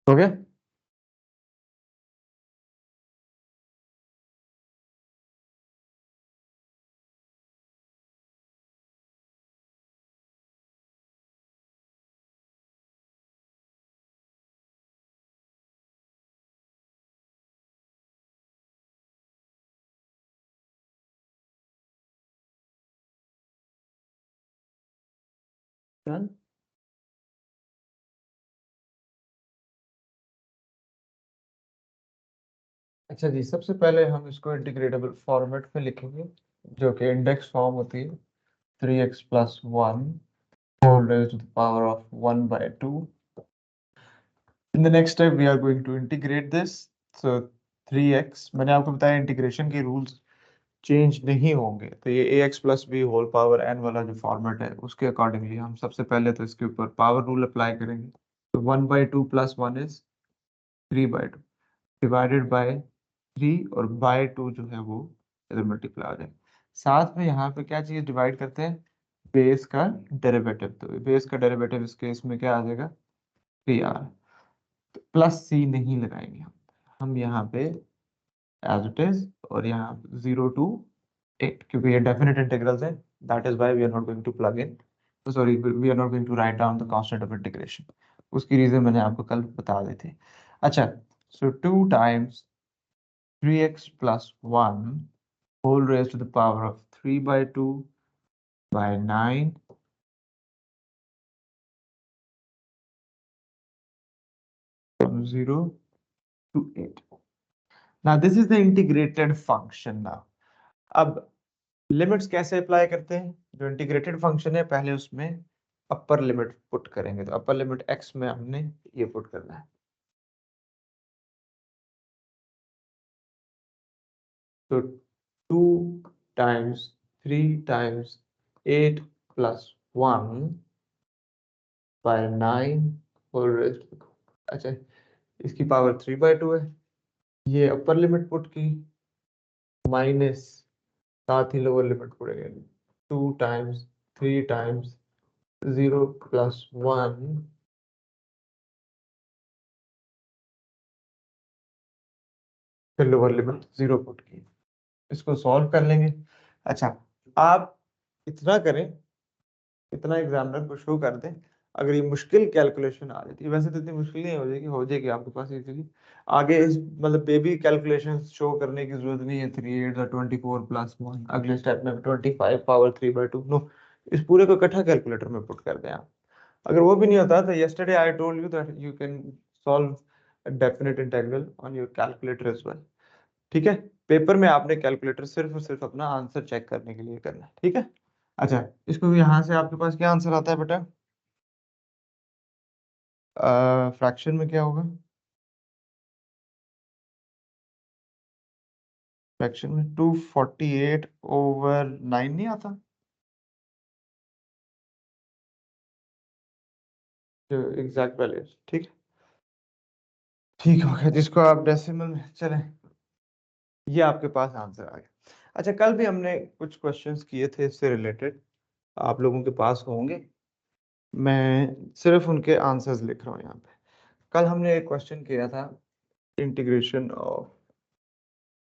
हो गया? डन। अच्छा जी, सबसे पहले हम इसको इंटीग्रेटेबल फॉर्मेट में लिखेंगे, जो कि इंडेक्स फॉर्म होती है 3x+1 whole raised to the power of 1/2. In the next step, we are going to integrate this. So 3x, मैंने आपको बताया इंटीग्रेशन के रूल्स चेंज नहीं होंगे, तो ये ax plus B whole power n वाला जो फॉर्मेट है उसके अकॉर्डिंगली हम सबसे पहले तो इसके ऊपर पावर रूल अप्लाई करेंगे। तो 1/2 + 1 इज 3/2 डिवाइडेड बाय 3, और बाय 2 जो है वो इधर मल्टीप्लाई हो जाएगा। साथ में यहाँ पे क्या चीज डिवाइड करते हैं, बेस का डेरिवेटिव। तो बेस का डेरिवेटिव इस केस में क्या आ जाएगा, 3r। तो प्लस सी नहीं लगाएंगे हम यहाँ पे एज इट इज, और यहाँ 0 to 8, क्योंकि ये डेफिनेट इंटीग्रल्स है, that is why we are not going to plug in, sorry we are not going to write down the constant of integration. उसकी रीजन मैंने आपको कल बता दी थी। अच्छा, so 2 times 3x+1 whole raised to the power of 3/2 by 9 from 0 to 8. Now this is the integrated function now. अब limits कैसे अप्लाई करते हैं, जो इंटीग्रेटेड फंक्शन है पहले उसमें अपर लिमिट पुट करेंगे। तो अपर लिमिट x में हमने ये पुट करना है। तो 2 times 3 times 8 + 1 by 9 whole raised, अच्छा इसकी पावर 3/2 है, ये अपर लिमिट पुट की, माइनस साथ ही लोअर लिमिट पड़ेगा 2 टाइम्स 3 टाइम्स 0 + 1 फिर लोअर लिमिट 0 पुट की। इसको सॉल्व कर लेंगे। अच्छा, आप इतना करें, इतना एग्जामिनर को शो कर दें, अगर ये मुश्किल कैलकुलेशन आ जाती है, वैसे तो इतनी मुश्किल नहीं हो जाएगी आपके पास इजीली। आगे मतलब बेबी कैलकुलेशन शो करने की जरूरत नहीं है, 3 8 24 + 1, अगले स्टेप में 25 पावर 3/2, नो, इस पूरे को इकट्ठा कैलकुलेटर में पुट कर दें आप। अगर वो भी नहीं होता तो yesterday I told you that you can solve a definite integral on your calculator as well। ठीक है, पेपर में आपने कैलकुलेटर सिर्फ और सिर्फ अपना आंसर चेक करने के लिए करना है, ठीक है। अच्छा, इसको भी यहाँ से आपके पास क्या आंसर आता है बेटा, फ्रैक्शन में क्या होगा, फ्रैक्शन में 248/9 नहीं आता, जो एग्जैक्ट वैल्यू, ठीक है। ठीक हो गया, जिसको आप डेसिमल में चले, ये आपके पास आंसर आ गया। अच्छा, कल भी हमने कुछ क्वेश्चंस किए थे इससे रिलेटेड, आप लोगों के पास होंगे, मैं सिर्फ उनके आंसर्स लिख रहा हूँ यहाँ पे। कल हमने एक क्वेश्चन किया था, integration of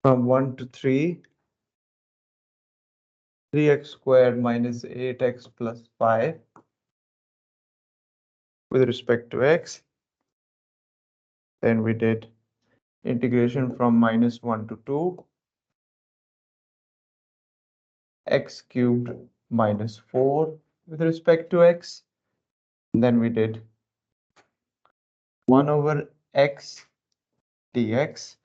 from 1 to 3 3x² - 8x + 5 with respect to x. Then we did integration from -1 to 2 x³ - 4 with respect to x. Then we did 1/x dx।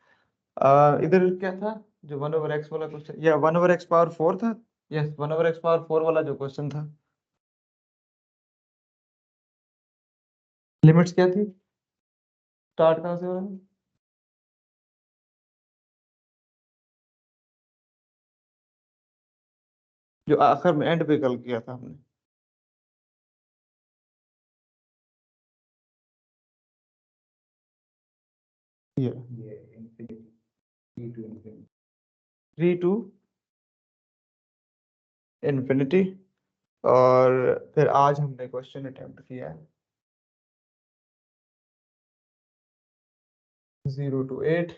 इधर क्या था, जो 1/x वाला क्वेश्चन, या 1/x⁴ था, यस 1/x⁴ वाला जो question था, लिमिट्स क्या थी, स्टार्ट कहाँ से हो रहा है, जो आखिर में एंड पे कल किया था हमने। ये 3 to infinity, और फिर आज हमने क्वेश्चन अटेम्प्ट किया है 0 to 8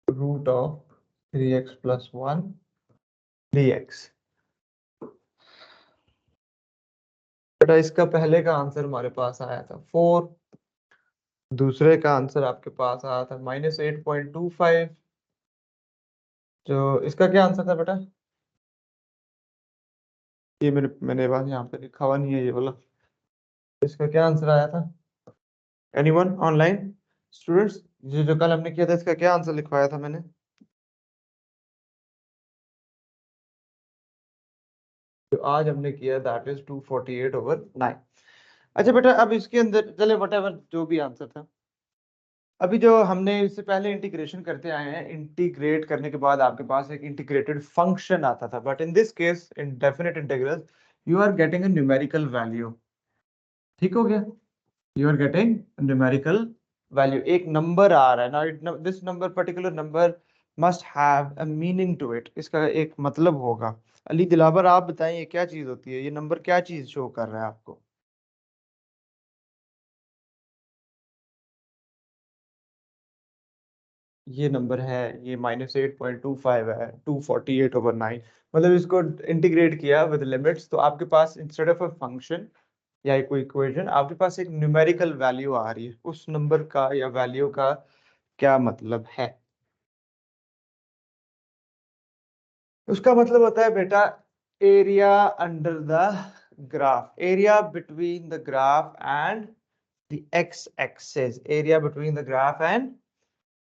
root of 3x plus 1 dx। बेटा इसका पहले का आंसर हमारे पास आया था 4, दूसरे का आंसर आपके पास आया था -8.25। जो इसका क्या आंसर था बेटा? ये मैंने बात यहाँ पे लिखा हुआ नहीं है ये वाला। इसका क्या आंसर आया था? Anyone online students? ये जो कल हमने किया था इसका क्या आंसर लिखवाया था मैंने? जो आज हमने किया दैट इज 248/9। अच्छा बेटा अब इसके अंदर चले वटेवर जो भी आंसर था, अभी जो हमने इससे पहले इंटीग्रेशन करते आए हैं, इंटीग्रेट करने के बाद आपके पास एक इंटीग्रेटेड फंक्शन आता था, but in this case in definite integral you are getting a numerical value. ठीक हो गया? You are getting numerical value, एक नंबर आ रहा है ना, this number particular number must have a meaning to it, इसका एक मतलब होगा। अली दिलावर आप बताएं ये क्या चीज होती है, ये नंबर क्या चीज शो कर रहा है आपको? ये नंबर है, ये -8.25 है, 248/9। मतलब इसको इंटीग्रेट किया विद लिमिट्स तो आपके पास इंस्टेड ऑफ अ फंक्शन या कोई इक्वेशन आपके पास एक न्यूमेरिकल वैल्यू आ रही है। उस नंबर का या वैल्यू का क्या मतलब है? उसका मतलब होता है बेटा area under the graph, area between the graph and the x axis, area between the graph and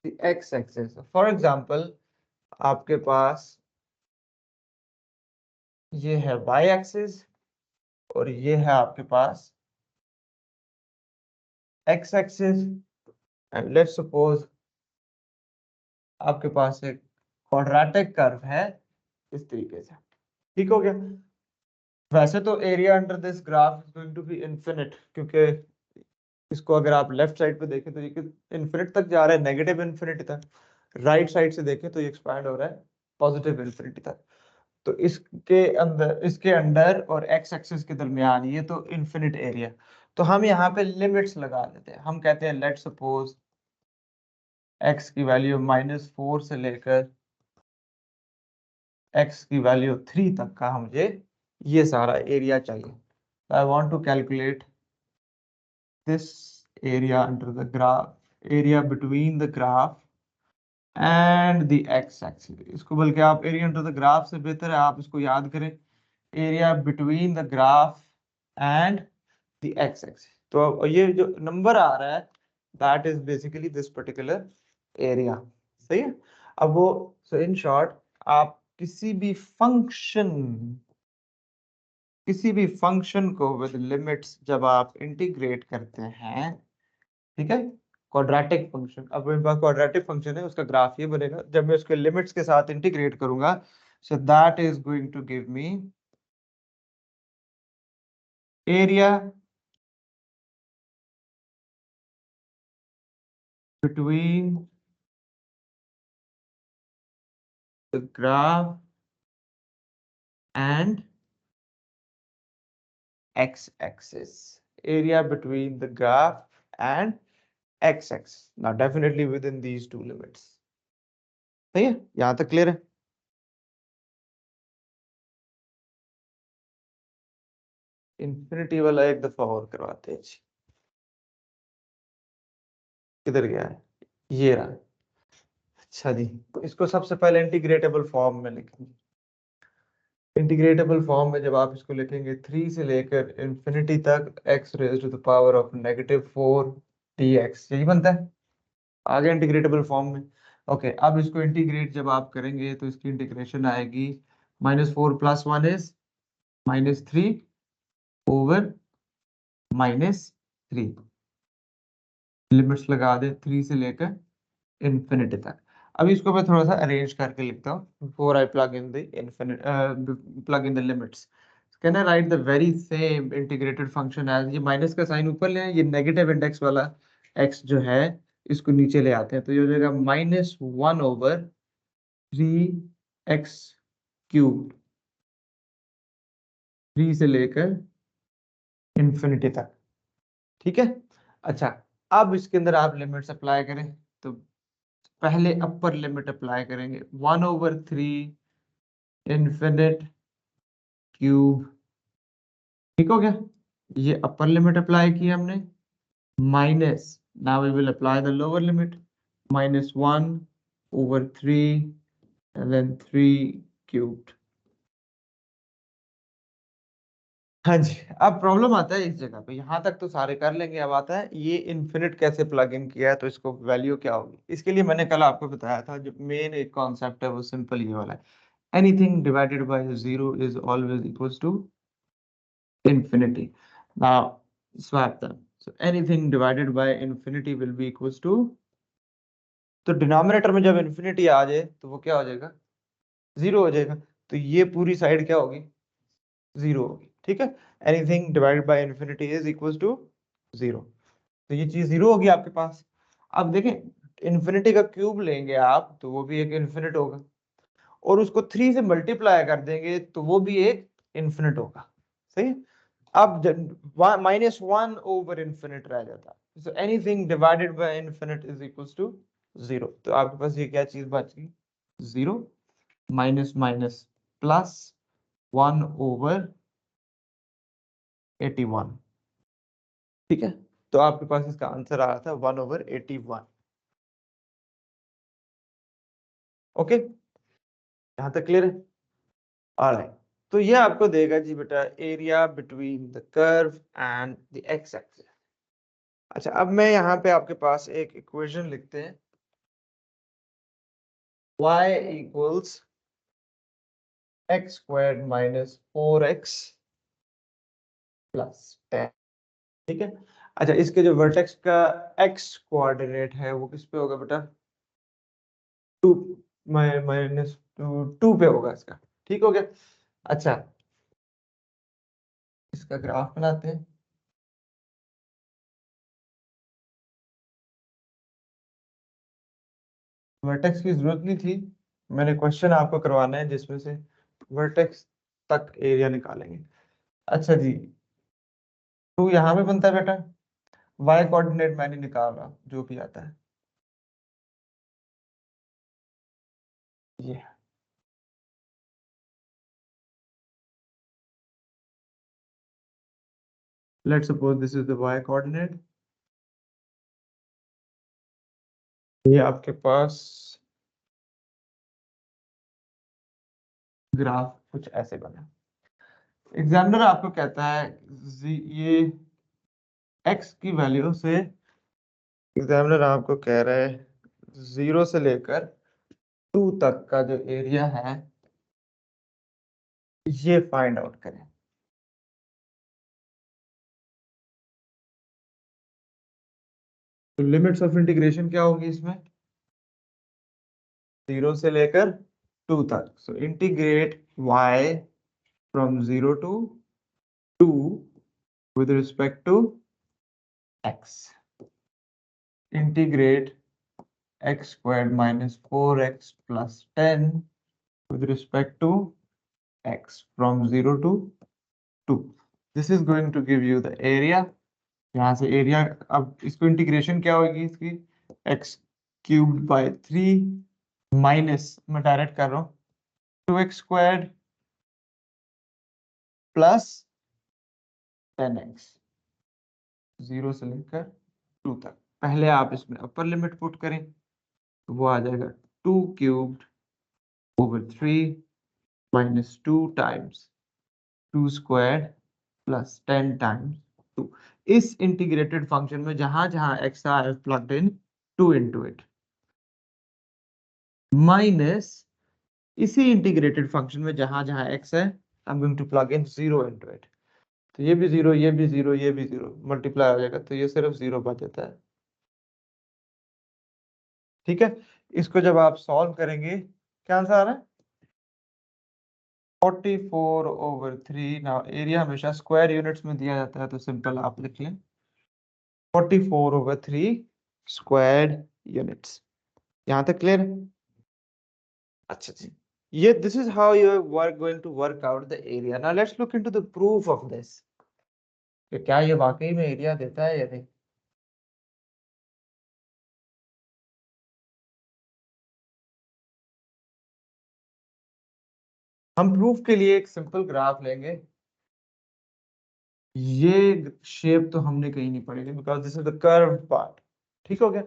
the x axis. For example आपके पास ये है y एक्सिस और ये है आपके पास x axis, and let's suppose आपके पास एक क्वाड्रेटिक कर्व है इस तरीके से। ठीक हो गया? वैसे तो area under this graph is going to be infinite, क्योंकि इसको अगर आप लेफ्ट साइड पे देखें तो ये इनफिनिट तक जा रहा है, नेगेटिव इनफिनिटी तक। राइट साइड से देखें तो ये एक्सपैंड हो रहा है पॉजिटिव इनफिनिटी तक। तो इसके अंडर और एक्स एक्सिस के दरमियान ये तो इनफिनिट एरिया। तो हम यहाँ पे लिमिट्स लगा देते हैं, हम कहते हैं लेट सपोज एक्स की वैल्यू -4 से लेकर एक्स की वैल्यू 3 तक का मुझे ये सारा एरिया चाहिए। I want to calculate this area under the graph, area between the graph and the x axis. इसको बल्कि आप एरिया अंडर द ग्राफ से बेहतर है आप इसको याद करें area between the graph and the x axis. तो ये जो नंबर आ रहा है that is basically this particular area. सही है? अब वो सो इन शॉर्ट आप किसी भी फंक्शन को विद लिमिट्स जब आप इंटीग्रेट करते हैं, ठीक है, क्वाड्रेटिक फंक्शन, अब मेरे पास क्वाड्रेटिक फंक्शन है उसका ग्राफ ये बनेगा जब मैं उसके लिमिट्स के साथ इंटीग्रेट करूंगा, so that is going to give me area between the graph and x axis, area between the graph and x axis, now definitely within these two limits। सही है? यहां तक क्लियर है? इंफिनिटी वाला एक दफा और करवाते हैं जी। किधर गया है? ये रहा। अच्छा जी, इसको सबसे पहले इंटीग्रेटेबल फॉर्म में लिखेंगे। इंटीग्रेटेबल फॉर्म में जब आप इसको लिखेंगे 3 से लेकर इंफिनिटी तक x raise to the power of -4 dx, यही बनता है। आगे इंटीग्रेटेबल फॉर्म में। ओके, अब इसको इंटीग्रेट जब आप करेंगे तो इसकी इंटीग्रेशन आएगी -4 + 1 इज -3 ओवर -3। लिमिट्स लगा दे 3 से लेकर इन्फिनिटी तक। अब इसको मैं थोड़ा सा अरेंज करके लिखता हूँ before I plug in the plug in the limits. Can I write the very same integrated function as, ये माइनस का साइन ऊपर ले आए, ये नेगेटिव इंडेक्स वाला x जो है इसको नीचे ले आते हैं, तो ये हो जाएगा -1/3x³, 3 से लेकर इन्फिनिटी तक। ठीक है? अच्छा, अब इसके अंदर आप लिमिट्स अप्लाई करें, तो पहले अपर लिमिट अप्लाई करेंगे 1/3 इन्फिनिट क्यूब, ठीक हो गया। ये अपर लिमिट अप्लाई की हमने, minus, now we will apply the lower limit, -1/3 and then 3 cubed। हाँ जी, अब प्रॉब्लम आता है इस जगह पे, यहाँ तक तो सारे कर लेंगे, अब आता है ये इन्फिनिट कैसे प्लग इन किया है, तो इसको वैल्यू क्या होगी। इसके लिए मैंने कल आपको बताया था, जो मेन एक कॉन्सेप्ट है वो सिंपल ये वाला है, anything divided by zero is always equals to infinity। Now swap them, so anything divided by infinity will be equals to, तो डिनोमिनेटर में जब इन्फिनिटी आ जाए तो वो क्या हो जाएगा, जीरो हो जाएगा, तो ये पूरी साइड क्या होगी, जीरो होगी, ठीक है। Anything divided by infinity is equals to zero, तो ये चीज जीरो होगी आपके पास। अब देखें, इन्फिनिटी का क्यूब लेंगे आप तो वो भी एक इन्फिनिट होगा, और उसको 3 से मल्टीप्लाई कर देंगे तो वो भी एक इन्फिनिट होगा, सही है। अब -1 ओवर इन्फिनिट रह जाता है, so anything divided by infinite is equals to zero, तो आपके पास ये क्या चीज बच गई, जीरो, माइनस माइनस प्लस 1/81, ठीक है। तो आपके पास इसका आंसर आ रहा था 1/81। ओके, यहां तक क्लियर है। ऑलराइट, तो ये आपको देगा जी बेटा area between the curve and the x axis. अच्छा, अब मैं यहाँ पे आपके पास एक इक्वेशन लिखते हैं, y equals x² minus 4x plus 10, ठीक है। अच्छा, इसके जो वर्टेक्स का x कोऑर्डिनेट है वो किस पे होगा बेटा, 2 -2 पे होगा इसका, ठीक हो गया। अच्छा, इसका ग्राफ बनाते हैं। वर्टेक्स की जरूरत नहीं थी, मैंने क्वेश्चन आपको करवाना है जिसमें से वर्टेक्स तक एरिया निकालेंगे। अच्छा जी, तो यहाँ पे बनता है बेटा, y कोऑर्डिनेट मैंने निकाल रहा, जो भी आता है ये, let's suppose this is the y coordinate, ये आपके पास ग्राफ कुछ ऐसे बना। एग्जामिनर आपको कहता है ये x की वैल्यू से, एग्जामिनर आपको कह रहा है 0 से लेकर 2 तक का जो एरिया है ये फाइंड आउट करें। तो लिमिट्स ऑफ इंटीग्रेशन क्या होगी इसमें, 0 से लेकर 2 तक, सो integrate y from 0 to 2 with respect to x, integrate x² minus 4x plus 10 with respect to x from 0 to 2। This is going to give you the area। यहाँ से एरिया, अब इसको इंटीग्रेशन क्या होगी इसकी, x³ by 3 माइनस, मैं direct कर रहा हूँ, 2x² प्लस 10x, 0 से लेकर 2 तक। पहले आप इसमें अपर लिमिट पुट करें तो वो आ जाएगा 2³/3 माइनस 2 टाइम्स 2² प्लस 10 टाइम्स 2। इस इंटीग्रेटेड फंक्शन में जहां जहां x I have plugged in 2 into it, minus इसी इंटीग्रेटेड फंक्शन में जहां जहां x है I am going to plug in 0 into it, तो ये भी 0, ये भी 0, ये भी 0 मल्टीप्लाई हो जाएगा, तो ये सिर्फ 0 बच जाता है, ठीक है। इसको जब आप सॉल्व करेंगे क्या आंसर आ रहा है, 44/3। ना एरिया हमेशा स्क्वायर यूनिट्स में दिया जाता है तो सिंपल आप लिख लें 44/3 स्क्वायर यूनिट्स। यहां तक क्लियर है। अच्छा जी, ये this is how you are going to work out the area. Now let's look into the proof of this, कि क्या ये वाकई में एरिया देता है या नहीं। हम प्रूफ के लिए एक सिंपल ग्राफ लेंगे। ये शेप तो हमने कहीं नहीं पढ़ी थी because this is the curve part. ठीक हो गया।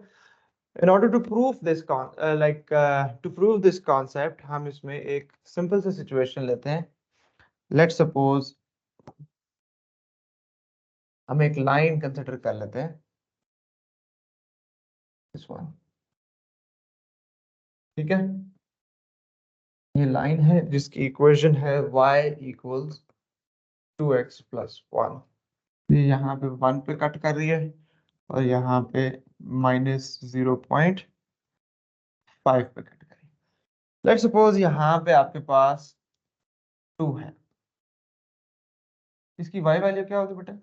In order to prove this to prove this concept, हम इसमें एक सिंपल सी सिचुएशन लेते हैं। Let's suppose हम एक लाइन कंसिडर कर लेते हैं, this one। ठीक है, ये लाइन है जिसकी इक्वेशन है y equals 2x plus 1। ये यहाँ पे 1 पे कट कर रही है और यहाँ पे -0.5 पे कट कर रही है। लेट्स सपोज यहाँ पे आपके पास 2 है, इसकी y वैल्यू क्या होगी बेटा?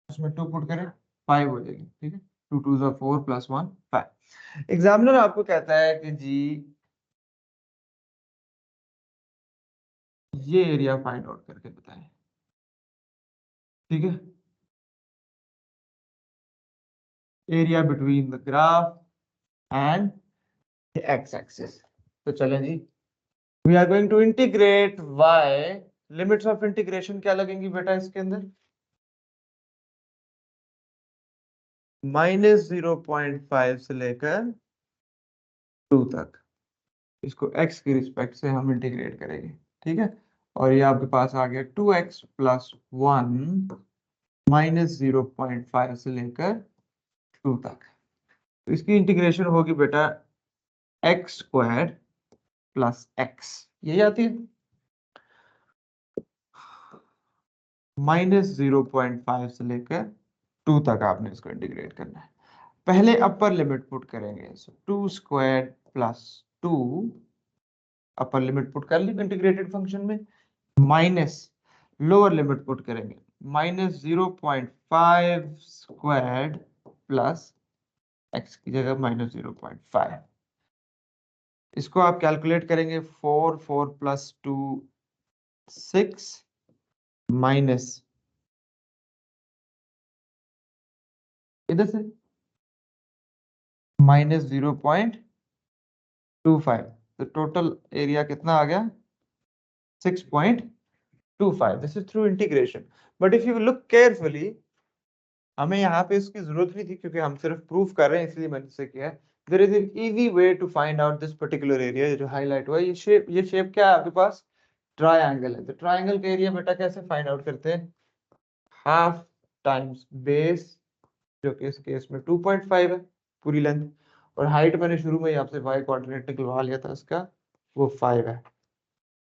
उसमें 2 पुट करें, 5 हो जाएगी। ठीक है, 2 2 ज़ा 4 प्लस 1 5। एग्जामिनर आपको कहता है कि जी ये एरिया फाइंड आउट करके बताएं। ठीक है, area between the graph and the x axis. तो चलें जी, we are going to integrate y। Limits of integration क्या लगेंगी बेटा इसके अंदर? -0.5 से लेकर 2 तक। इसको x की रिस्पेक्ट से हम इंटीग्रेट करेंगे। ठीक है, और ये आपके पास आ गया 2x प्लस 1 -0.5 से लेकर 2 तक। तो इसकी इंटीग्रेशन होगी बेटा एक्स स्क्वायर प्लस एक्स, यही आती है। -0.5 से लेकर 2 तक आपने इसको इंटीग्रेट करना है। पहले अपर लिमिट पुट करेंगे, सो 2 स्क्वायर प्लस 2 अपर लिमिट पुट कर ली इंटीग्रेटेड फंक्शन में, माइनस लोअर लिमिट पुट करेंगे -0.5 स्क्वायर प्लस एक्स की जगह -0.5। इसको आप कैलकुलेट करेंगे, 4 4 प्लस 2 6 माइनस इधर से -0.25। तो टोटल एरिया कितना आ गया? 6.25। This is through integration. But if you look carefully, हमें यहाँ पे इसकी जरूरत नहीं थी क्योंकि हम सिर्फ प्रूफ कर रहे हैं, इसलिए मैंने इसे किया है। There is an easy way to find out this particular area जो हाईलाइट हुआ है। ये शेप क्या है आपके पास? ट्रायंगल है। तो ट्रायंगल का एरिया बेटा कैसे फाइंड आउट करते हैं? हाफ टाइम्स बेस, जो कि इस केस में 2.5 है पूरी लेंथ, और हाइट मैंने शुरू में ही आपसे y कोऑर्डिनेट निकलवा लिया था इसका, वो 5 है।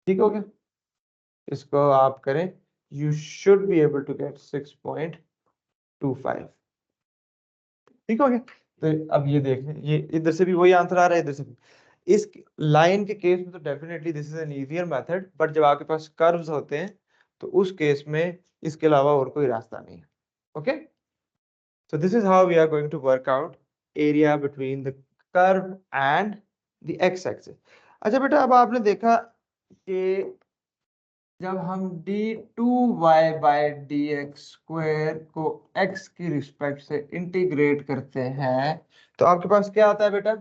ठीक हो गया, इसको आप करें, you should be able to get 6.25। ठीक हो गया। तो अब ये देख लें, ये इधर से भी वही आंसर आ रहा है, इधर से भी। इस लाइन के केस में तो definitely this is an easier method, but जब आपके पास कर्व्स होते हैं तो उस केस में इसके अलावा और कोई रास्ता नहीं है। Okay, so this is how we are going to work out area between the curve and the x axis। अच्छा बेटा, अब आपने देखा कि जब हम d2y/dx² को x की रिस्पेक्ट से इंटीग्रेट करते हैं तो आपके पास क्या आता है बेटा?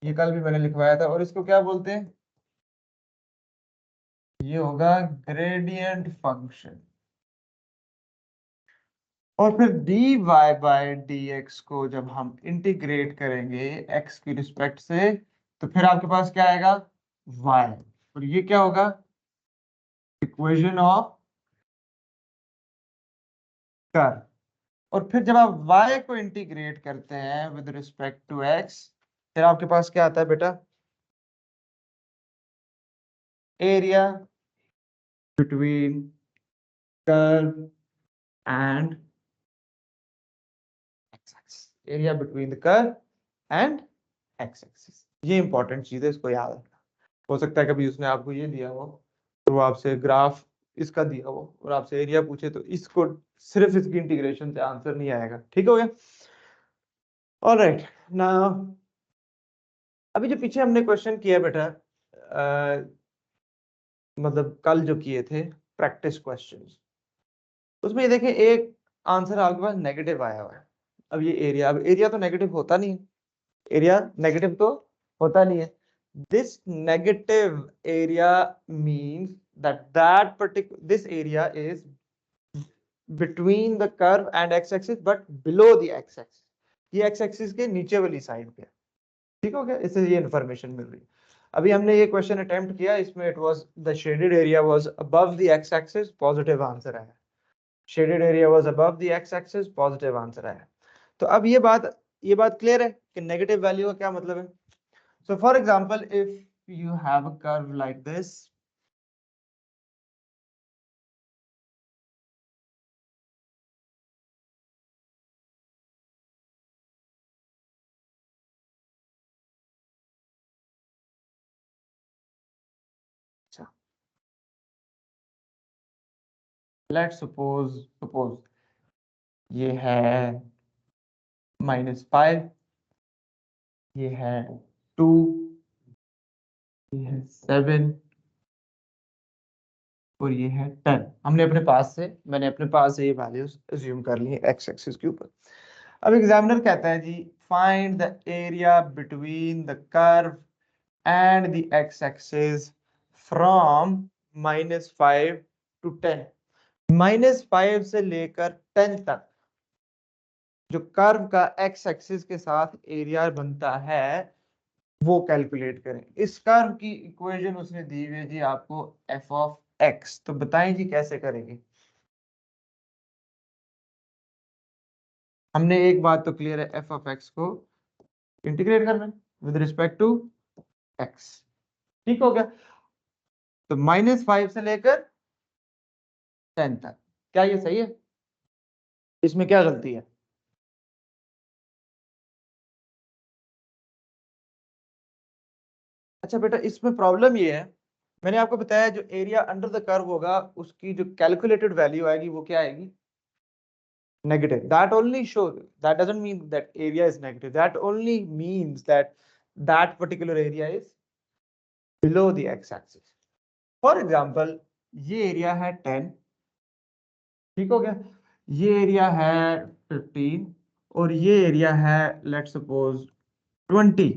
ये कल भी मैंने लिखवाया था, और इसको क्या बोलते हैं? ये होगा ग्रेडियंट फंक्शन। और फिर dy/dx को जब हम इंटीग्रेट करेंगे x की रिस्पेक्ट से तो फिर आपके पास क्या आएगा? y। और ये क्या होगा? Equation of curve. और फिर जब आप y को इंटीग्रेट करते हैं विद रिस्पेक्ट टू x, फिर आपके पास क्या आता है बेटा? Area between curve and x axis. Area between the curve and x axis, ये इंपॉर्टेंट चीज है, इसको याद रखना। हो सकता है कभी उसने आपको ये दिया हो तो वो आपसे ग्राफ इसका दिया हो और आपसे एरिया पूछे तो इसको सिर्फ इसकी इंटीग्रेशन से आंसर नहीं आएगा। ठीक हो गया? ऑलराइट, नाउ अभी जो पीछे हमने क्वेश्चन किया बेटा, मतलब कल जो किए थे प्रैक्टिस क्वेश्चंस, उसमें ये देखें एक आंसर आपके पास नेगेटिव आया हुआ है। अब ये एरिया, अब एरिया तो नेगेटिव होता नहीं है, एरिया नेगेटिव तो होता नहीं है। This negative area means that particular this area is between the curve and x axis but below the x axis, ये x axis के नीचे वाली साइड पे। ठीक हो गया, इससे ये इंफॉर्मेशन मिल रही है। अभी हमने ये क्वेश्चन अटेम्प्ट किया, इसमें it was the shaded area was above the x axis, positive answer आया। Shaded area was above the x axis, positive answer आया। तो अब ये बात क्लियर है कि नेगेटिव वैल्यू का क्या मतलब है। So for example if you have a curve like this, let's suppose ये है -5, ये है 2, ये है 7 और ये है 10। मैंने अपने पास से ये वैल्यूज अज्यूम कर ली एक्स एक्सिस के ऊपर। अब एग्जामिनर कहता है जी find the area between the curve and the x axis from -5 to 10। -5 से लेकर 10 तक जो कर्व का एक्स एक्सिस के साथ एरिया बनता है वो कैलकुलेट करें। इस कर्व की इक्वेशन उसने दी हुई है जी आपको एफ ऑफ एक्स। तो बताएं जी कैसे करेंगे। हमने एक बात तो क्लियर है, एफ ऑफ एक्स को इंटीग्रेट करना है विद रिस्पेक्ट टू एक्स। ठीक हो गया। तो -5 से लेकर 10 तक, क्या ये सही है? इसमें क्या गलती है? अच्छा बेटा, इसमें प्रॉब्लम ये है, मैंने आपको बताया जो एरिया अंडर द कर्व होगा उसकी जो कैलकुलेटेड वैल्यू आएगी वो क्या आएगी? Negative. That only shows, that doesn't mean that area is negative. That only means that that particular area is below the x-axis. For example, ये एरिया है 10, ठीक हो गया, ये एरिया है 15 और ये एरिया है लेट्स सपोज 20।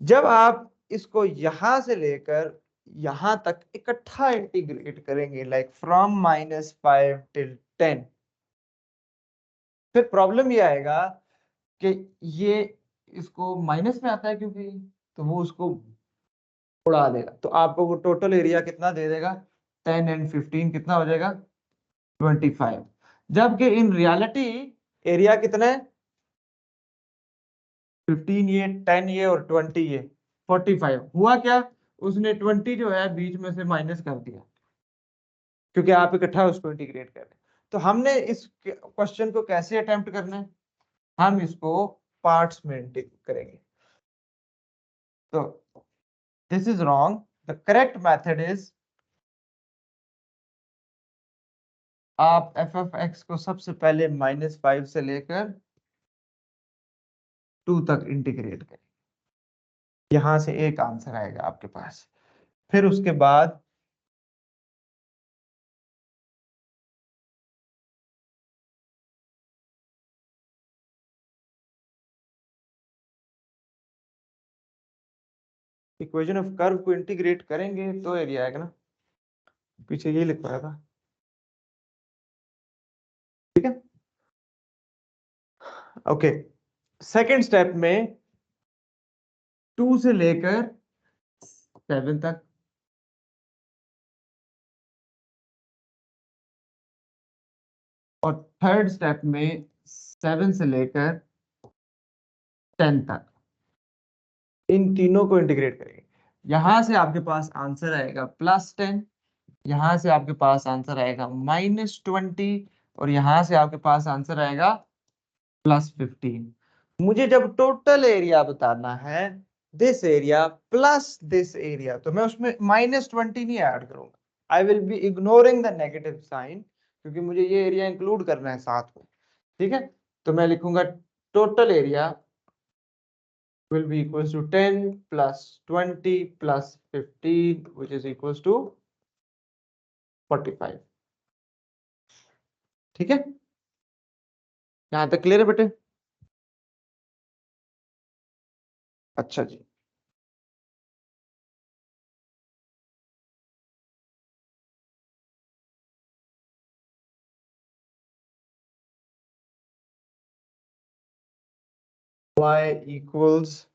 जब आप इसको यहां से लेकर यहां तक इकट्ठा इंटीग्रेट करेंगे लाइक फ्रॉम -5 till 10, फिर प्रॉब्लम ये आएगा कि ये इसको माइनस में आता है क्योंकि, तो वो उसको उड़ा देगा। तो आपको वो टोटल एरिया कितना दे देगा? 10 and 15 कितना हो जाएगा? 25। जबकि इन रियलिटी एरिया कितना है? 15 ये, 10 ये और 20 ये, 45। हुआ क्या, उसने 20 जो है बीच में से माइनस कर दिया क्योंकि आप इकट्ठा उसको इंटीग्रेट कर रहे हैं। तो हमने इस क्वेश्चन को कैसे अटेम्प्ट करना है? हम इसको पार्ट्स में इंटीग्रेट करेंगे। तो this is wrong. The correct method is आप एफ एफ एक्स को सबसे पहले -5 से लेकर 2 तक इंटीग्रेट करें। यहां से एक आंसर आएगा आपके पास। फिर उसके बाद इक्वेशन ऑफ कर्व को इंटीग्रेट करेंगे तो एरिया आएगा ना। पीछे यही लिखवाया था, ठीक है। ओके, सेकेंड स्टेप में 2 से लेकर 7 तक, और थर्ड स्टेप में 7 से लेकर 10 तक, इन तीनों को इंटीग्रेट करेंगे। यहां से आपके पास आंसर आएगा +10, यहां से आपके पास आंसर आएगा -20 और यहां से आपके पास आंसर आएगा +15। मुझे जब टोटल एरिया बताना है, this area plus this area, तो मैं उसमें -20 नहीं ऐड करूंगा। I will be ignoring the negative sign क्योंकि मुझे ये एरिया इंक्लूड करना है साथ में, ठीक है। तो मैं लिखूंगा total area will be equals to 10 plus 20 plus 15 which is equals to 45। ठीक है, यहां तक क्लियर है बेटे? अच्छा जी, y equals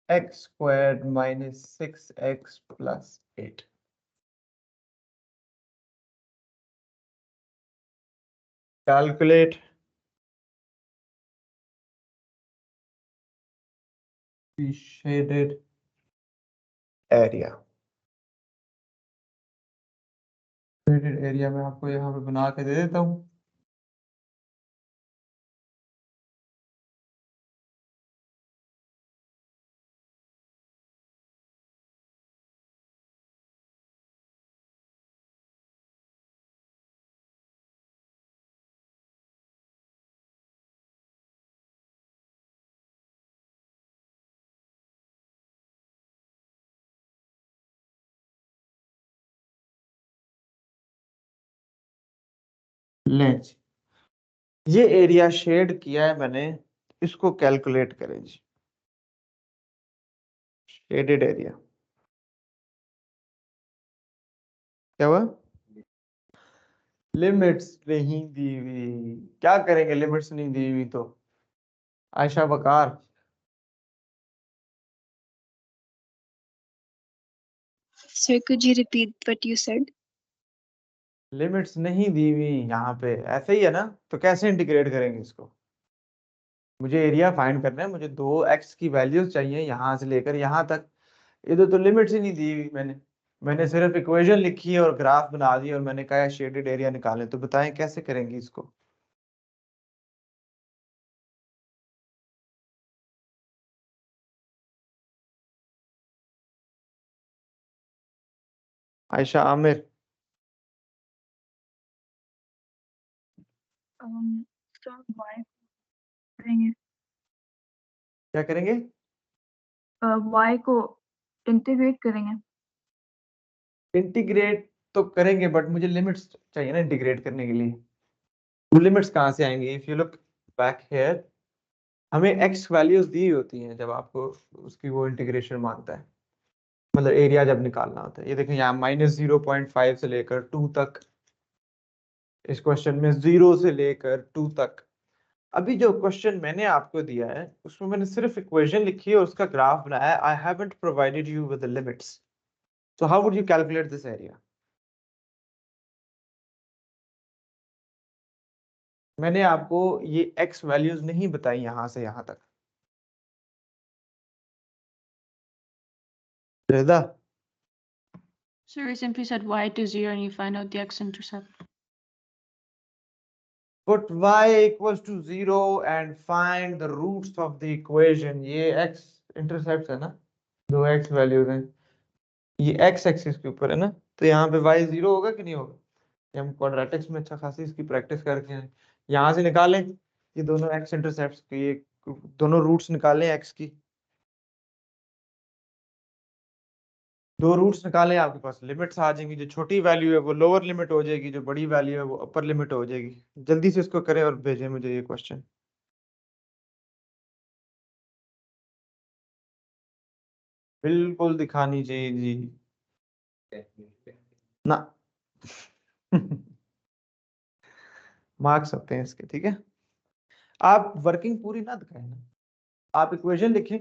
x squared minus 6x plus 8. Calculate the shaded area. Shaded area में आपको यहाँ पे बना के दे देता हूँ। लें जी, ये एरिया शेड किया है मैंने, इसको कैलकुलेट करें जी। शेडेड एरिया क्या हुआ? लिमिट्स नहीं दी हुई, क्या करेंगे लिमिट्स नहीं दी हुई तो? आयशा बकार, Sir, could you repeat what you said? Limits नहीं दी हुई यहाँ पे, ऐसे ही है ना, तो कैसे इंटीग्रेट करेंगे इसको? मुझे एरिया फाइंड करना है, मुझे दो एक्स की वैल्यूज चाहिए यहाँ से लेकर यहाँ तक। इधर तो लिमिट्स ही नहीं दी हुई, मैंने सिर्फ इक्वेशन लिखी है और ग्राफ बना दी और मैंने कहा शेडेड एरिया निकालें, तो बताएं कैसे करेंगे इसको? आयशा आमिर, Sir, y करेंगे क्या करेंगे? y को इंटीग्रेट करेंगे। इंटीग्रेट तो करेंगे बट मुझे लिमिट्स चाहिए ना इंटीग्रेट करने के लिए। वो लिमिट्स कहाँ से आएंगी? If you look back here, हमें एक्स वैल्यूज दी होती हैं जब आपको उसकी वो इंटीग्रेशन मांगता है, मतलब एरिया जब निकालना होता है। ये देखें यहाँ -0.5 से लेकर 2 तक, इस क्वेश्चन में 0 से लेकर 2 तक। अभी जो क्वेश्चन मैंने आपको दिया है उसमें मैंने सिर्फ इक्वेशन लिखी है और उसका ग्राफ बनाया है। I haven't provided you with the limits, so how would you calculate this area? मैंने आपको ये एक्स वैल्यूज नहीं बताई यहाँ से यहाँ तक। रेदा, So we simply set y to 0 and you find out the x-intercept. put y equals to 0 and find the roots of the equation. ये x इंटरसेप्ट है ना, दो x वैल्यूज हैं, ये x एक्सिस के ऊपर है ना, तो यहाँ पे y 0 होगा कि नहीं होगा? ये हम क्वाड्रेटिक्स में अच्छा खासी इसकी प्रैक्टिस करके हैं। यहाँ से निकालें ये दोनों x इंटरसेप्ट्स की, ये दोनों रूट्स निकालें x की, दो रूट्स निकालें, आपके पास लिमिट्स आ जाएंगी। जो छोटी वैल्यू है वो लोअर लिमिट हो जाएगी, जो बड़ी वैल्यू है वो अपर लिमिट हो जाएगी। जल्दी से इसको करें और भेजें मुझे ये क्वेश्चन। बिल्कुल दिखानी चाहिए जी ना। मार्क्स होते हैं इसके, ठीक है। आप वर्किंग पूरी ना दिखाएं ना, आप इक्वेशन लिखें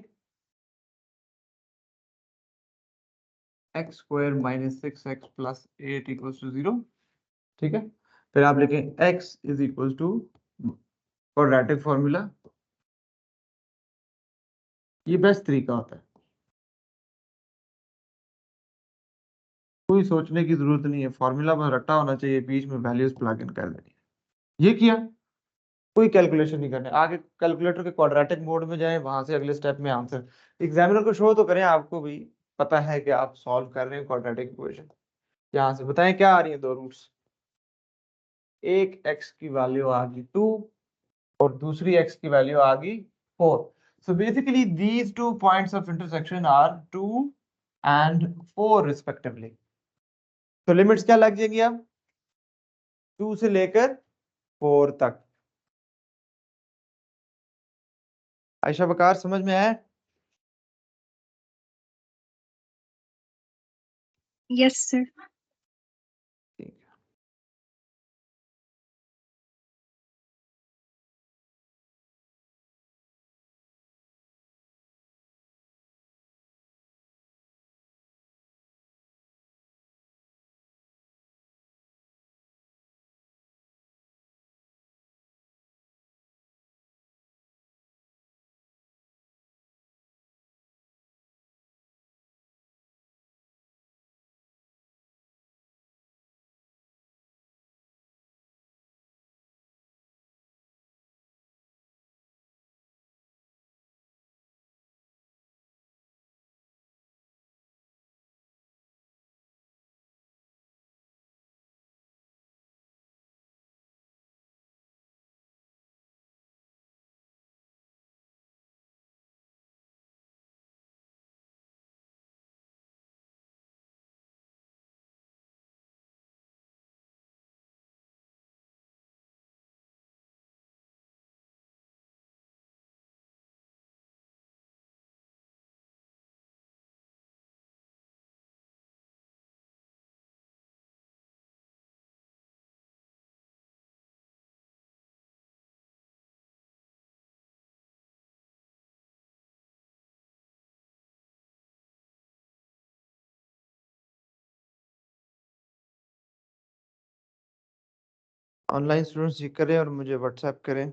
x square minus 6x plus 8 equals to 0, ठीक है। फिर आप लिखें x is equal to quadratic formula, ये बेस्ट तरीका होता है, कोई सोचने की जरूरत नहीं है, फॉर्मूला बस रट्टा होना चाहिए, बीच में वैल्यूज प्लग इन कर देनी है। ये किया, कोई कैलकुलेशन नहीं करने, आगे कैलकुलेटर के क्वाड्रेटिक मोड में जाएं, वहां से अगले स्टेप में आंसर एग्जामिनर को शो तो करें, आपको भी पता है कि आप सॉल्व कर रहे हैं क्वाड्रेटिक इक्वेशन। यहाँ से बताएं क्या आ रही है दो रूट्स, एक x की वैल्यू आ गई 2 और दूसरी x की वैल्यू आ गई 4। So basically these two points of intersection are 2 and 4 respectively. तो लिमिट्स क्या लग जाएंगी अब? 2 से लेकर 4 तक। आयशा बकार समझ में आया? Yes, sir. ठीक है। ऑनलाइन स्टूडेंट्स जी करें और मुझे व्हाट्सएप करें।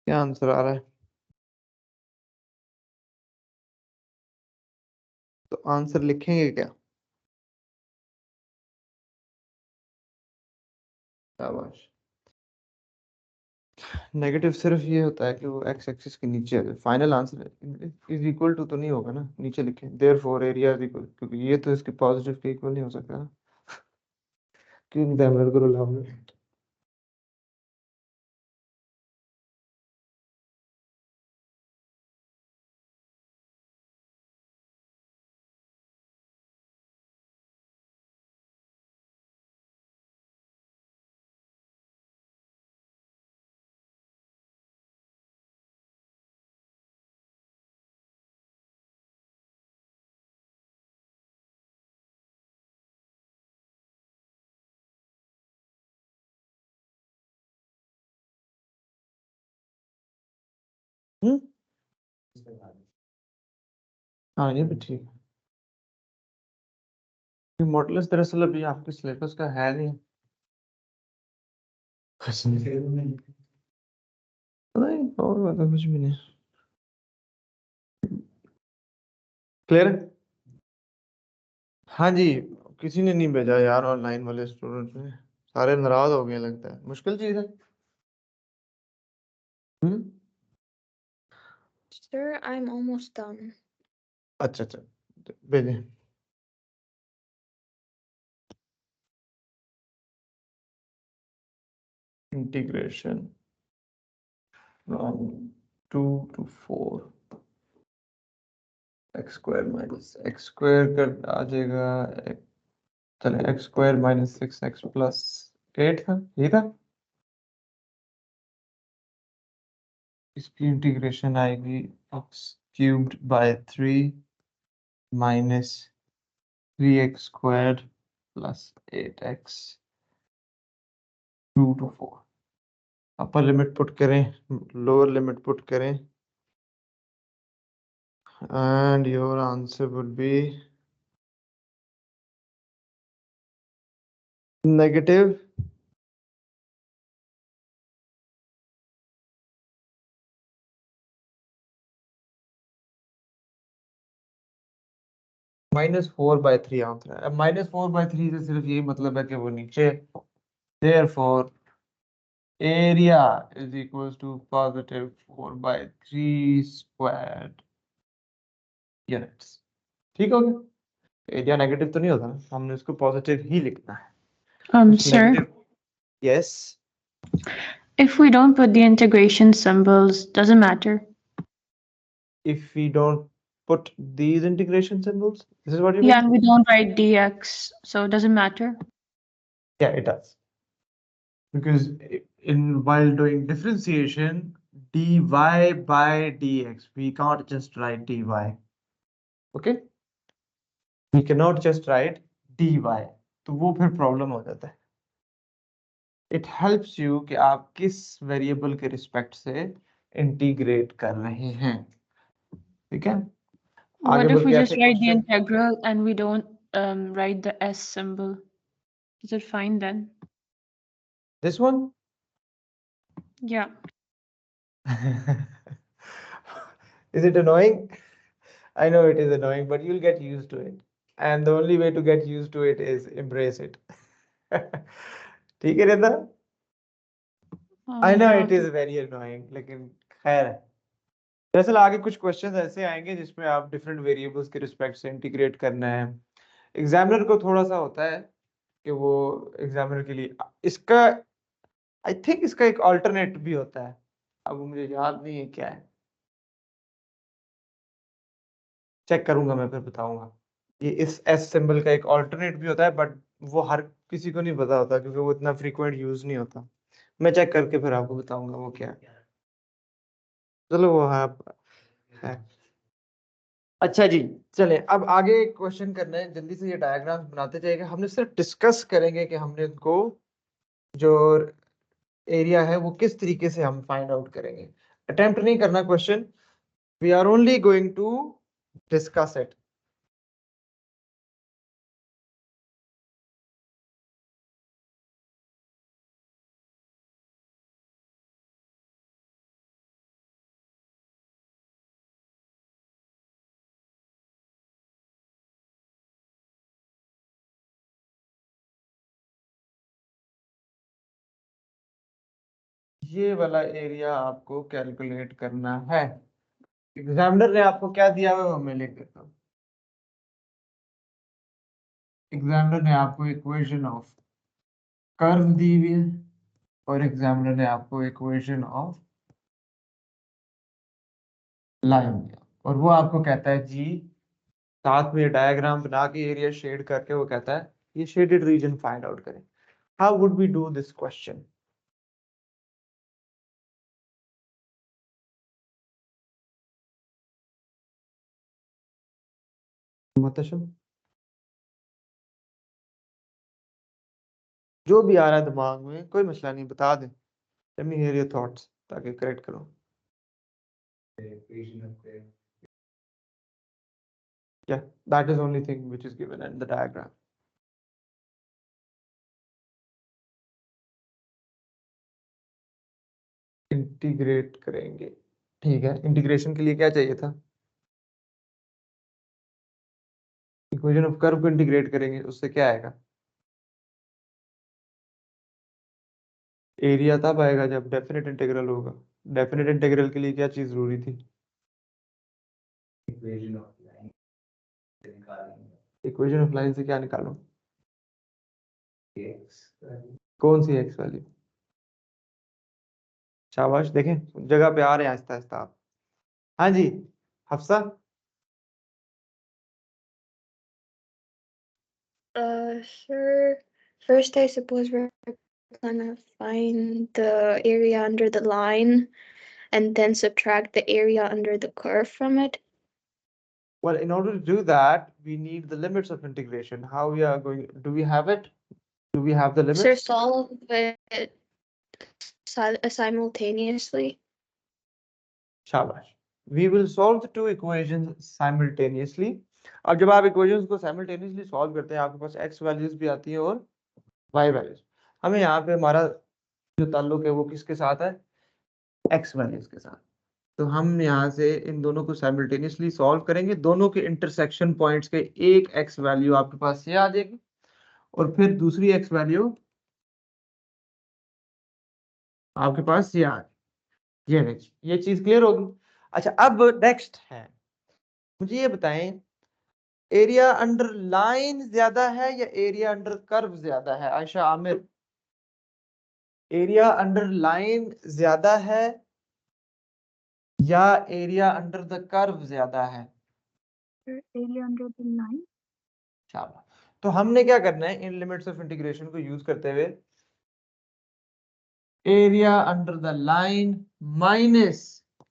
क्या आंसर आ रहा है? तो आंसर लिखेंगे क्या? शाबाश। नेगेटिव सिर्फ ये होता है कि वो एक्स एक्सिस के नीचे है। Final answer is equal to तो नहीं होगा ना, नीचे लिखें देयरफॉर एरिया इज इक्वल, क्योंकि ये तो इसके पॉजिटिव के इक्वल नहीं हो सकता ना। क्यों नहीं था मेरे को रुला आपने? हम्म? हाँ ये भी ठीक है। मॉडल्स दरअसल अभी आपके सिलेबस का है नहीं। नहीं, और बात कुछ भी नहीं। क्लियर है? हाँ जी। किसी ने नहीं भेजा यार, ऑनलाइन वाले स्टूडेंट्स ने सारे नाराज हो गए लगता है। मुश्किल चीज है। हम्म। Sir, I'm almost done. अच्छा अच्छा, भेजें। Integration from 2 to 4 x square minus x square कर आ जाएगा। चले x square minus 6x plus 8 था, ये था। इसकी इंटीग्रेशन आएगी x cubed by 3 minus 3x square plus 8x 2 to 4। Upper limit put करें, लोअर लिमिट पुट करें, and your answer would be negative -4/3 आता है। अब -4/3 से सिर्फ यही मतलब है कि वो नीचे, therefore area is equals to +4/3 squared units। ठीक हो गया? एरिया नेगेटिव तो नहीं होता ना, हमने उसको पॉजिटिव ही लिखना है। Sir, yes, if we don't put the integration symbols, doesn't matter. if we don't put these integration symbols, this is what you mean? Yeah, and we don't write dx, so it doesn't matter. Yeah, it does. Because while doing differentiation, dy by dx, we can't just write dy. Okay? We cannot just write dy. तो वो फिर problem हो जाता है। It helps you कि आप किस variable के रिस्पेक्ट से इंटीग्रेट कर रहे हैं। ठीक है? What आगे if बढ़ we के just ऐसे write the question, integral and we don't write the s symbol? Is it fine then? this one? Yeah. Is it annoying? I know it is annoying, but you'll get used to it. And the only way to get used to it is embrace it. ठीक है रेता? I know yeah. it is very annoying, लेकिन खैर है। दरअसल आगे कुछ questions ऐसे आएंगे जिसमें आप डिफरेंट वेरिएबल्स के रिस्पेक्ट से इंटीग्रेट करना है। एग्जामिनर को थोड़ा सा होता है कि वो एग्जामिनर के लिए इसका, आई थिंक इसका एक अल्टरनेट भी होता है, अब वो मुझे याद नहीं है क्या है, चेक करूंगा मैं फिर बताऊंगा। ये इस एस सिंबल का एक अल्टरनेट भी होता है, बट वो हर किसी को नहीं पता होता क्योंकि वो इतना फ्रीक्वेंट यूज नहीं होता। मैं चेक करके फिर आपको बताऊंगा वो क्या है। चलो वो है। अच्छा जी, चलें अब आगे क्वेश्चन करना है, जल्दी से ये डायग्राम बनाते जाएंगे। हमने सिर्फ डिस्कस करेंगे कि हमने इनको जो एरिया है वो किस तरीके से हम फाइंड आउट करेंगे। अटेम्प्ट नहीं करना question, we are only going to discuss it. ये वाला एरिया आपको कैलकुलेट करना है। एग्जामिनर ने आपको क्या दिया हुआ मैं लिख देता हूँ। एग्जामिनर ने आपको इक्वेशन ऑफ कर्व दी हुई है और एग्जामिनर ने आपको इक्वेशन ऑफ लाइन दिया, और वो आपको कहता है जी, साथ में डायग्राम बना के एरिया शेड करके वो कहता है ये शेडेड रीजन फाइंड आउट करें। How would we do this question? Muhtasham जो भी आ रहा है दिमाग में, कोई मसला नहीं, बता दें। Let me here your thoughts ताकि करेक्ट करो। Yeah, that is only thing which is given in the diagram. Integrate करेंगे, ठीक है। इंटीग्रेशन के लिए क्या चाहिए था? इक्वेशन ऑफ कर्व को इंटीग्रेट करेंगे, उससे क्या आएगा? एरिया तब आएगा जब डेफिनेट इंटीग्रल होगा। डेफिनेट इंटीग्रल के लिए क्या चीज जरूरी थी? इक्वेशन ऑफ लाइन से क्या निकालो? कौन सी एक्स वैल्यू? शाबाश, देखें जगह पे आ रहे हैं आहिस्ता आहिस्ता आप। हाँ जी Hafsa. Sure. First, I suppose we're gonna find the area under the line and then subtract the area under the curve from it. Well, in order to do that, we need the limits of integration. How we are going? Do we have it? Do we have the limits? Sir, solve it simultaneously. शाबाश। We will solve the two equations simultaneously. अब जब आप equations को simultaneously solve करते हैं, आपके पास x values भी आती है और y values। हमें यहाँ पे हमारा जो ताल्लुक है वो किसके साथ है? x values के साथ। तो हम यहाँ से इन दोनों को साइमल्टेनियसली सॉल्व करेंगे, दोनों के इंटरसेक्शन पॉइंट्स के एक एक्स वैल्यू आपके पास ये आ जाएगी और फिर दूसरी एक्स वैल्यू आपके पास ये आ ये देखिए, ये चीज क्लियर होगी। अच्छा, अब नेक्स्ट है, मुझे ये बताएं एरिया अंडर लाइन ज्यादा है या एरिया अंडर कर्व ज्यादा है? Ayesha Aamir, area under line ज्यादा है या एरिया अंडर द कर्व ज्यादा है? Area under the line. शाबाश। तो हमने क्या करना है, इन लिमिट्स ऑफ इंटीग्रेशन को यूज करते हुए area under the line minus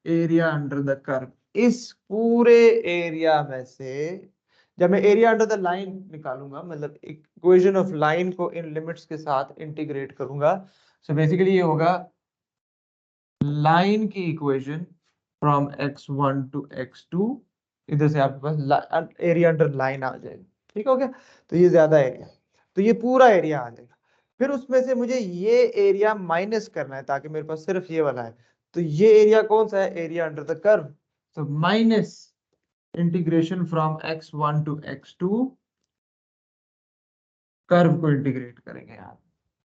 area under the curve, इस पूरे एरिया में से जब मैं एरिया अंडर द लाइन निकालूंगा, मतलब इक्वेशन ऑफ लाइन को इन लिमिट्स के साथ इंटीग्रेट करूंगा, सो बेसिकली ये होगा लाइन की equation from x1 to x2, इधर से आपके पास एरिया अंडर लाइन आ जाएगा। ठीक हो गया? तो ये ज्यादा एरिया, तो ये पूरा एरिया आ जाएगा। फिर उसमें से मुझे ये एरिया माइनस करना है ताकि मेरे पास सिर्फ ये वाला है। तो ये एरिया कौन सा है? Area under the curve. तो minus integration from x1 to x2, curve को इंटीग्रेट करेंगे यहाँ,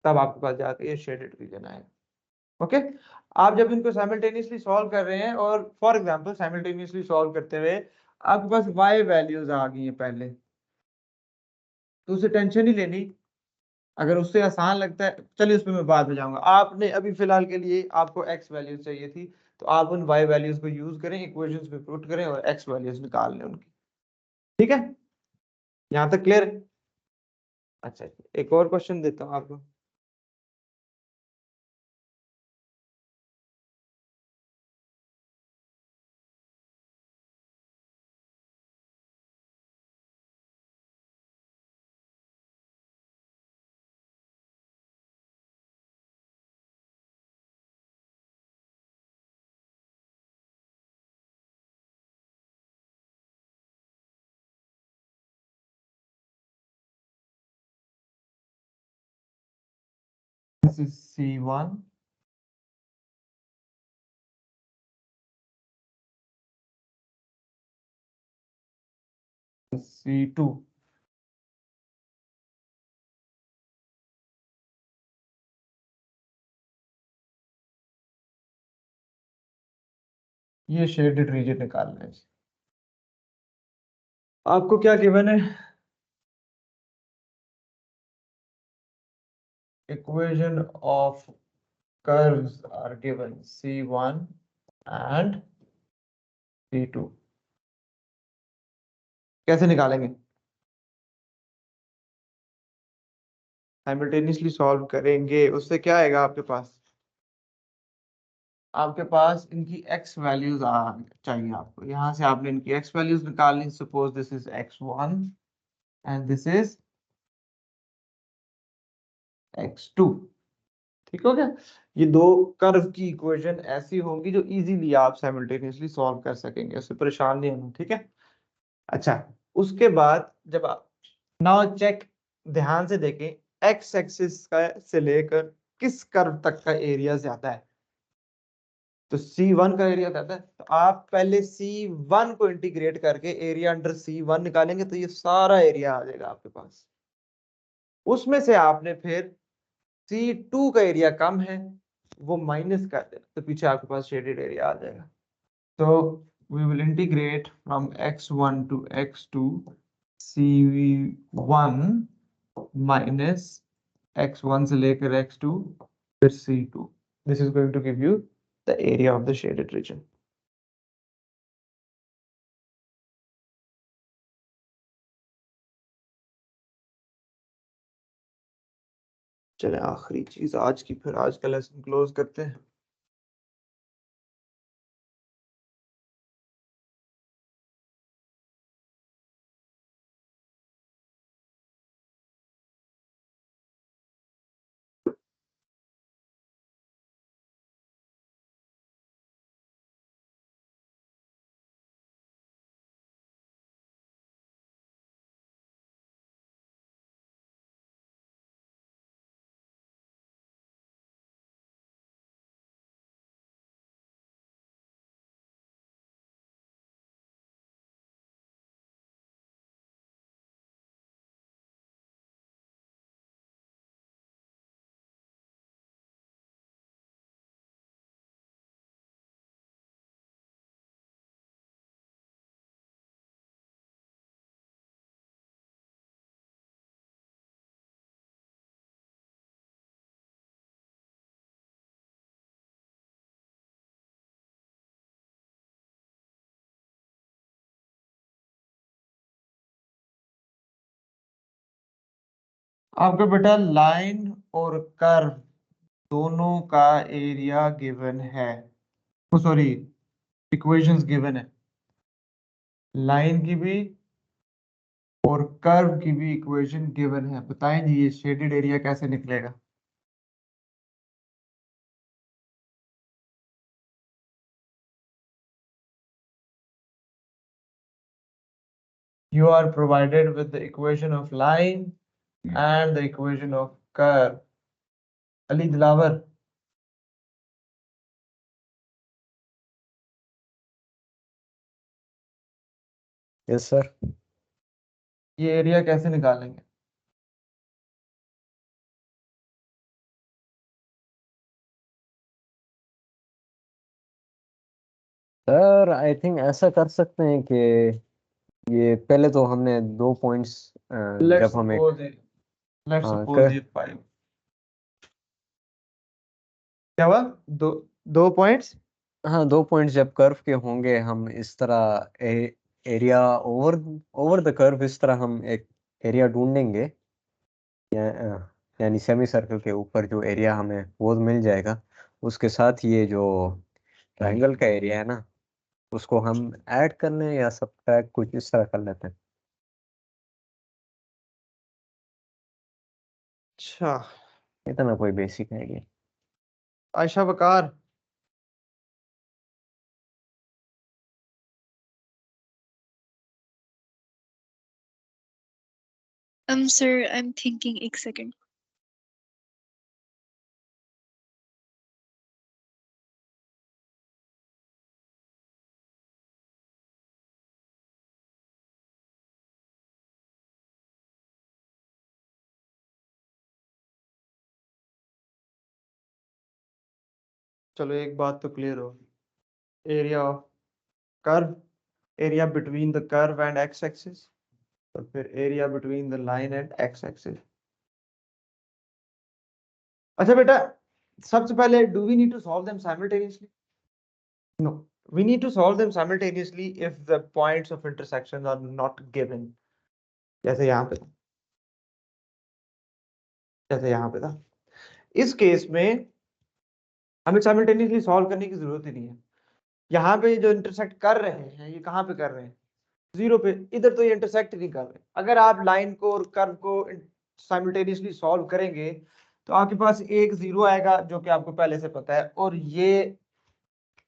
तब आपके पास जाके ये शेडेड रीजन आएगा। ओके, आप जब इनको साइमल्टेनियसली सॉल्व कर रहे हैं और फॉर एग्जांपल साइमल्टेनियसली सॉल्व करते हुए आपके पास y वैल्यूज आ गई हैं पहले, तो उसे टेंशन ही लेनी, अगर उससे आसान लगता है चलिए उस पर मैं बाद में जाऊंगा। आपने अभी फिलहाल के लिए आपको x वैल्यूज चाहिए थी, तो आप उन y वैल्यूज को यूज करें, इक्वेशंस में पुट करें और x वैल्यूज निकाल लें उनकी। ठीक है, यहाँ तक क्लियर है? अच्छा, एक और क्वेश्चन देता हूँ आपको। This is C1, C2, ये शेडेड रीजन निकालना है। आपको क्या गिवन है? Equation of curves are given C1 and C2। कैसे निकालेंगे? साइमल्टेनियसली सॉल्व करेंगे, उससे क्या आएगा आपके पास? आपके पास इनकी x वैल्यूज चाहिए आपको, यहां से आपने इनकी x वैल्यूज निकालनी। Suppose this is x1 and this is x2। ठीक हो गया? ये दो कर्व की इक्वेशन ऐसी होंगी जो इजीली आप साइमल्टेनियसली सॉल्व कर सकेंगे, उससे परेशान नहीं होना। ठीक है? अच्छा, उसके बाद जब आप नाउ चेक, ध्यान से देखें, एक्स एक्सिस का से लेकर किस कर्व तक का एरिया ज्यादा है? तो C1 का एरिया ज्यादा है, तो आप पहले C1 को इंटीग्रेट करके एरिया अंडर C1 निकालेंगे, तो ये सारा एरिया आ जाएगा आपके पास। उसमें से आपने फिर C2 का एरिया कम है, वो माइनस कर देना, तो पीछे आपके पास शेडेड एरिया आ जाएगा। तो we will integrate from x1 to x2 C1 minus x1 से लेकर x2 फिर C2। This is going to give you the area of the shaded region। चले आखिरी चीज आज की, फिर आज का लेसन क्लोज करते हैं। आपका बेटा लाइन और कर्व दोनों का एरिया गिवन है, सॉरी इक्वेशंस गिवन है, लाइन की भी और कर्व की भी इक्वेशन गिवन है। बताएं जी ये शेडेड एरिया कैसे निकलेगा? You are provided with the equation of line and the equation of curve. Ali Dilawar. Yes sir. ये एरिया कैसे निकालेंगे? सर आई थिंक ऐसा कर सकते हैं कि ये पहले तो हमने 2 पॉइंट्स Let's जब हमें suppose it. Let's हाँ, suppose it 5. क्या हुआ? दो पॉइंट्स। हाँ 2 पॉइंट्स जब कर्व के होंगे हम इस तरह area over over the curve इस तरह हम एक एरिया ढूंढेंगे यानी सेमी सर्कल के ऊपर जो एरिया हमें वो मिल जाएगा, उसके साथ ये जो ट्रायंगल का एरिया है ना उसको हम ऐड कर लें या सबट्रैक्ट कुछ इस तरह कर लेते हैं। अच्छा इतना कोई बेसिक है ये। आयशा वकार। Sir, I'm thinking एक second. चलो एक बात तो क्लियर हो, area of curve, area between the curve and x axis, और फिर area between the line and x axis. अच्छा बेटा, सबसे पहले do we need to solve them simultaneously? No, we need to solve them simultaneously if the points of intersection are not given. जैसे यहाँ पे था, जैसे यहाँ पे था। इस केस में हमें साइमल्टेनियसली सॉल्व करने की जरूरत ही नहीं है। यहाँ पे जो इंटरसेक्ट कर रहे हैं ये कहाँ पे कर रहे हैं? जीरो पे। इधर तो ये इंटरसेक्ट नहीं कर रहे। अगर आप लाइन को और कर्व को साइमल्टेनियसली सॉल्व करेंगे तो आपके पास एक जीरो आएगा जो कि आपको पहले से पता है, और ये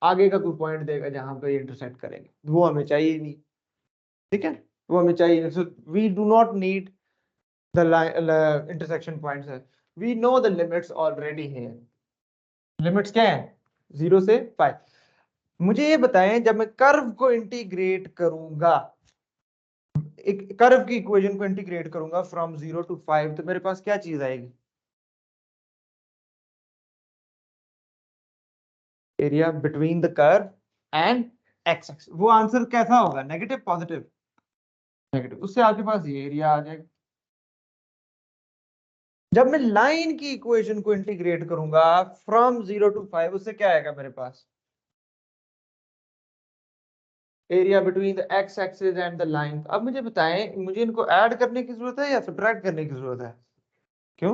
आगे का कोई पॉइंट देगा जहां पे इंटरसेक्ट करेंगे, वो हमें चाहिए नहीं। ठीक है, वो हमें चाहिए। So we do not need the intersection points है, we know the limits already है। लिमिट्स क्या है? 0 से 5। मुझे ये बताएं, जब मैं कर्व को इंटीग्रेट करूंगा, एक कर्व की इक्वेशन को इंटीग्रेट करूंगा फ्रॉम 0 to 5, तो मेरे पास क्या चीज आएगी? Area between the curve and x axis. वो आंसर कैसा होगा? Negative, positive? नेगेटिव। उससे आपके पास ये एरिया आ जाएगा। जब मैं लाइन की इक्वेशन को इंटीग्रेट करूंगा फ्रॉम 0 to 5, उससे क्या आएगा मेरे पास? Area between the x axis and the line. अब मुझे बताएं, मुझे इनको ऐड करने की जरूरत है या सब्ट्रैक्ट करने की जरूरत है? क्यों?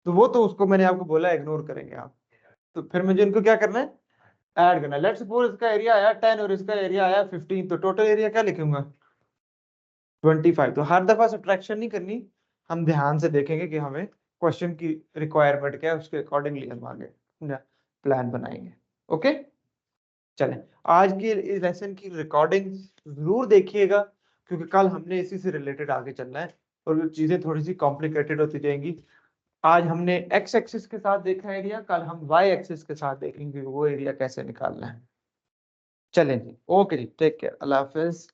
तो वो तो उसको मैंने आपको बोला इग्नोर करेंगे आप। तो फिर मुझे इनको क्या करना है? ऐड करना है। लेट्स सपोज इसका एरिया आया 10 और इसका एरिया आया 15, तो टोटल एरिया क्या लिखूंगा? 25। तो हर दफा सब्ट्रैक्शन नहीं करनी, हम ध्यान से देखेंगे कि हमें क्वेश्चन की रिक्वायरमेंट क्या है, उसके अकॉर्डिंगली हम आगे प्लान बनाएंगे। ओके, चलें। आज की इस लेसन की रिकॉर्डिंग जरूर देखिएगा, क्योंकि कल हमने इसी से रिलेटेड आगे चलना है और चीजें थोड़ी सी कॉम्प्लिकेटेड होती जाएंगी। आज हमने एक्स एक्सिस के साथ देखा एरिया, कल हम वाई एक्सिस के साथ देखेंगे वो एरिया कैसे निकालना है। चलें जी, ओके जी, टेक केयर, अल्लाह हाफिज।